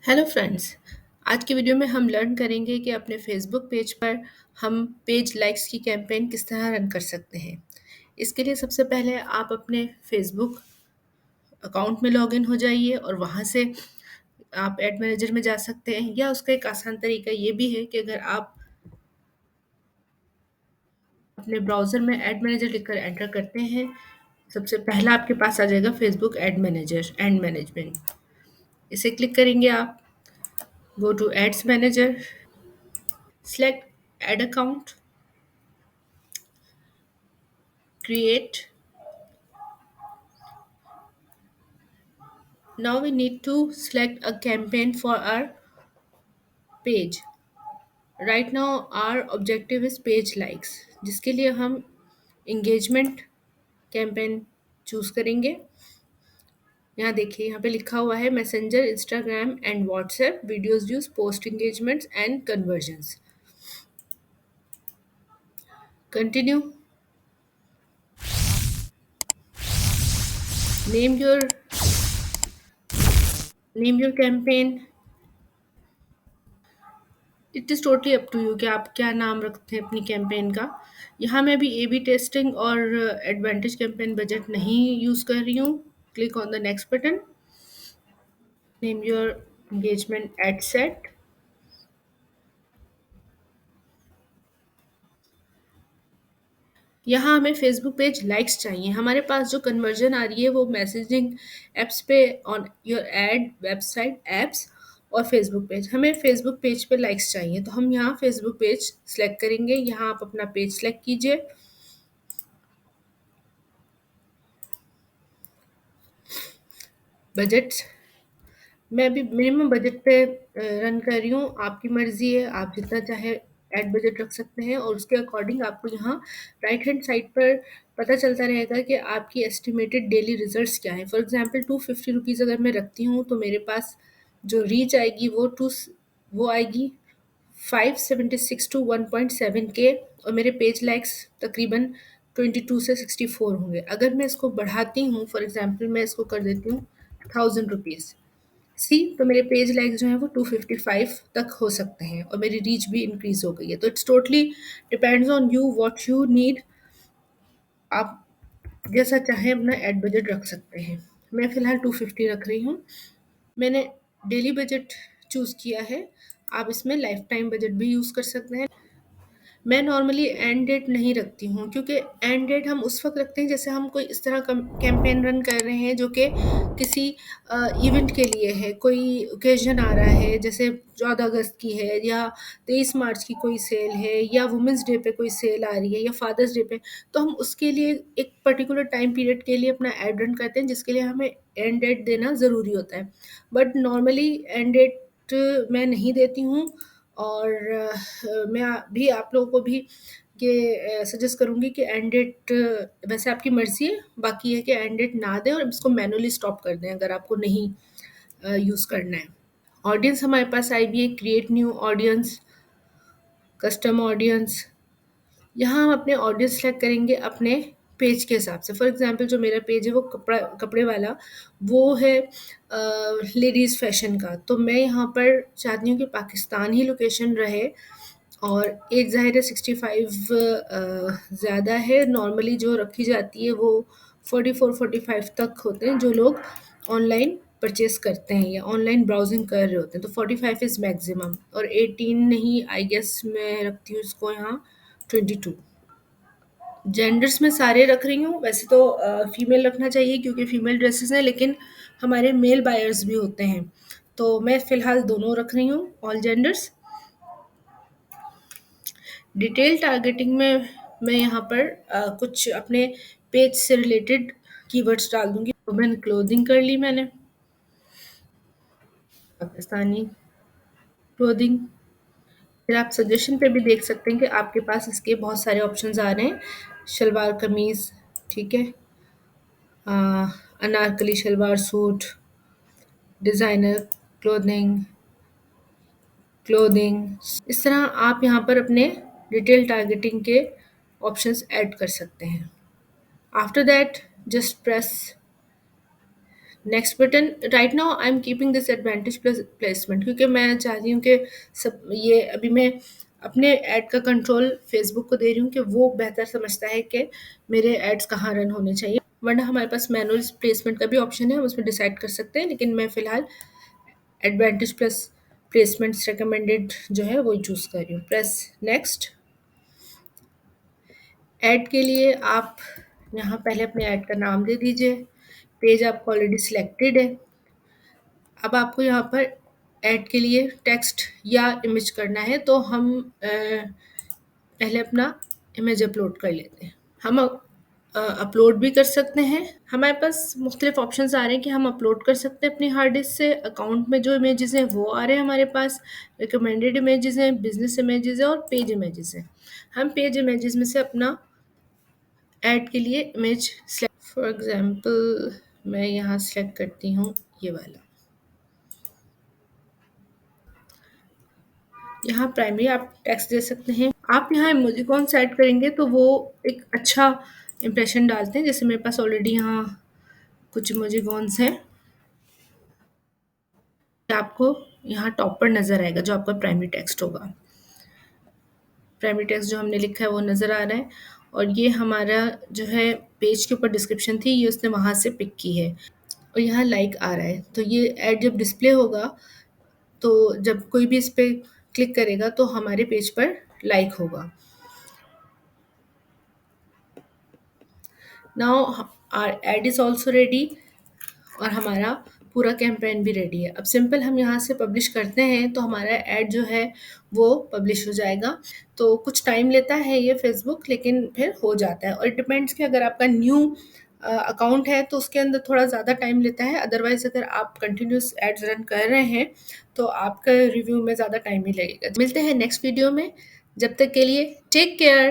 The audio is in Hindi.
Hello friends. आज की वीडियो में हम लर्न करेंगे कि अपने फेसबुक पेज पर हम पेज लाइक्स की कैंपेन किस तरह रन कर सकते हैं। इसके लिए सबसे पहले आप अपने फेसबुक अकाउंट में लॉगिन हो जाइए और वहाँ से आप एड मैनेजर में जा सकते हैं, या उसका एक आसान तरीका ये भी है कि अगर आप अपने ब्राउज़र में एड मैनेजर लिखकर एंटर करते हैं, सबसे पहला आपके पास आ जाएगा Facebook ad manager and management. इसे क्लिक करेंगे आप, go to ads manager, select ad account, create. Now we need to select a campaign for our page. Right now our objective is page likes, जिसके लिए हम engagement campaign चूज करेंगे। यहाँ देखिए, यहाँ पे लिखा हुआ है Messenger, Instagram and WhatsApp videos views post engagements and conversions. Continue, name your name your campaign. It is totally up to you कि आप क्या नाम रखते हैं अपनी कैंपेन का। यहाँ मैं अभी ए बी टेस्टिंग और एडवांटेज कैंपेन बजट नहीं यूज़ कर रही हूँ। Click on the next button, name your engagement ad set. यहाँ हमें फेसबुक पेज लाइक्स चाहिए। हमारे पास जो कन्वर्जन आ रही है वो मैसेजिंग एप्स पे, on your add website apps और फेसबुक पेज। हमें फेसबुक पेज पे लाइक्स चाहिए, तो हम यहाँ फेसबुक पेज सेलेक्ट करेंगे। यहाँ आप अपना पेज सेलेक्ट कीजिए। बजट मैं अभी मिनिमम बजट पे रन कर रही हूँ। आपकी मर्ज़ी है, आप जितना चाहे एड बजट रख सकते हैं और उसके अकॉर्डिंग आपको यहाँ राइट हैंड साइड पर पता चलता रहेगा कि आपकी एस्टिमेटेड डेली रिजल्ट्स क्या हैं। फॉर एग्जांपल 250 रुपीज़ अगर मैं रखती हूँ तो मेरे पास जो रीच आएगी वो आएगी 576 टू 1.7 के, और मेरे पेज लाइक्स तकरीबन 22 से 64 होंगे। अगर मैं इसको बढ़ाती हूँ, फॉर एग्जांपल मैं इसको कर देती हूँ 1000 रुपीज़, सी तो मेरे पेज लाइक्स जो हैं वो 255 तक हो सकते हैं और मेरी रीच भी इंक्रीज हो गई है। तो it's totally depends on you what you need. आप जैसा चाहें अपना एड बजट रख सकते हैं। मैं फ़िलहाल 250 रख रही हूँ। मैंने डेली बजट चूज़ किया है। आप इसमें लाइफ टाइम बजट भी यूज़ कर सकते हैं। मैं नॉर्मली एंड डेट नहीं रखती हूँ, क्योंकि एंड डेट हम उस वक़्त रखते हैं जैसे हम कोई इस तरह का कैंपेन रन कर रहे हैं जो कि किसी इवेंट के लिए है, कोई ओकेज़न आ रहा है, जैसे 14 अगस्त की है या 23 मार्च की कोई सेल है या वुमेन्स डे पे कोई सेल आ रही है या फादर्स डे पे। तो हम उसके लिए एक पर्टिकुलर टाइम पीरियड के लिए अपना एड रन करते हैं, जिसके लिए हमें एंड डेट देना ज़रूरी होता है। बट नॉर्मली एंड डेट मैं नहीं देती हूँ। और मैं भी आप लोगों को भी ये सजेस्ट करूँगी कि एंड डेट वैसे आपकी मर्ज़ी है, बाकी है कि एंड डेट ना दें और इसको मैनुअली स्टॉप कर दें अगर आपको नहीं यूज़ करना है। ऑडियंस हमारे पास आई भी है, create new audience, custom audience. यहाँ हम अपने ऑडियंस सेलेक्ट करेंगे अपने पेज के हिसाब से। फॉर एग्जांपल जो मेरा पेज है वो कपड़े वाला, वो है लेडीज़ फैशन का। तो मैं यहाँ पर चाहती हूँ कि पाकिस्तान ही लोकेशन रहे और एज ज़ाहिर है 65 ज़्यादा है। नॉर्मली जो रखी जाती है वो 44-45 तक होते हैं जो लोग ऑनलाइन परचेज़ करते हैं या ऑनलाइन ब्राउज़िंग कर रहे होते हैं। तो 45 इज़ मैक्सिमम, और 18 नहीं, आई गेस मैं रखती हूँ इसको यहाँ 22। जेंडर्स में सारे रख रही हूँ। वैसे तो फीमेल रखना चाहिए क्योंकि फीमेल ड्रेसेस हैं, लेकिन हमारे मेल बायर्स भी होते हैं, तो मैं फ़िलहाल दोनों रख रही हूँ, ऑल जेंडर्स। डिटेल टारगेटिंग में मैं यहाँ पर कुछ अपने पेज से रिलेटेड कीवर्ड्स डाल दूँगी। वुमेन क्लोथिंग कर ली मैंने, पाकिस्तानी क्लोथिंग। फिर आप सजेशन पे भी देख सकते हैं कि आपके पास इसके बहुत सारे ऑप्शंस आ रहे हैं। शलवार कमीज़, ठीक है, अ, anarkali salwar suit, designer clothing, clothing. इस तरह आप यहाँ पर अपने डिटेल टारगेटिंग के ऑप्शंस ऐड कर सकते हैं। After that just press next button. Right now I am keeping this advantage plus placement, क्योंकि मैं चाहती हूँ कि सब ये अभी मैं अपने ऐड का कंट्रोल फेसबुक को दे रही हूँ कि वो बेहतर समझता है कि मेरे एड्स कहाँ रन होने चाहिए। वरना हमारे पास मैनुअल प्लेसमेंट का भी ऑप्शन है, हम उसमें डिसाइड कर सकते हैं, लेकिन मैं फ़िलहाल एडवांटेज प्लस प्लेसमेंट्स रिकमेंडेड जो है वो चूज़ कर रही हूँ। Press next. ऐड के लिए आप यहाँ पहले अपने ऐड का नाम दे दीजिए। पेज आपका ऑलरेडी सिलेक्टेड है। अब आपको यहाँ पर ऐड के लिए टेक्स्ट या इमेज करना है, तो हम पहले अपना इमेज अपलोड कर लेते हैं। हम अपलोड भी कर सकते हैं। हमारे पास मुख्तलिफ ऑप्शंस आ रहे हैं कि हम अपलोड कर सकते हैं अपनी हार्ड डिस्क से। अकाउंट में जो इमेजेस हैं वो आ रहे हैं हमारे पास, रिकमेंडेड इमेजेस हैं, बिजनेस इमेजेस हैं और पेज इमेजेस हैं। हम पेज इमेजेस में से अपना ऐड के लिए इमेज सेलेक्ट, फॉर एग्जांपल मैं यहाँ सेलेक्ट करती हूँ ये वाला। यहाँ प्राइमरी आप टेक्स्ट दे सकते हैं। आप यहाँ इमोजिकॉन्स ऐड करेंगे तो वो एक अच्छा इंप्रेशन डालते हैं। जैसे मेरे पास ऑलरेडी यहाँ कुछ इमोजिकॉन्स हैं, आपको यहाँ टॉप पर नज़र आएगा जो आपका प्राइमरी टेक्स्ट होगा। प्राइमरी टेक्स्ट जो हमने लिखा है वो नज़र आ रहा है, और ये हमारा जो है पेज के ऊपर डिस्क्रिप्शन थी, ये उसने वहाँ से पिक की है, और यहाँ लाइक आ रहा है। तो ये ऐड जब डिस्प्ले होगा तो जब कोई भी इस पे क्लिक करेगा तो हमारे पेज पर लाइक होगा। Now our ad is also ready, और हमारा पूरा कैंपेन भी रेडी है। अब सिंपल हम यहाँ से पब्लिश करते हैं तो हमारा ऐड जो है वो पब्लिश हो जाएगा। तो कुछ टाइम लेता है ये फेसबुक, लेकिन फिर हो जाता है, और इट डिपेंड्स कि अगर आपका न्यू अकाउंट है तो उसके अंदर थोड़ा ज़्यादा टाइम लेता है। अदरवाइज़ अगर आप कंटिन्यूस एड्स रन कर रहे हैं तो आपका रिव्यू में ज़्यादा टाइम ही लगेगा। मिलते हैं नेक्स्ट वीडियो में, जब तक के लिए टेक केयर।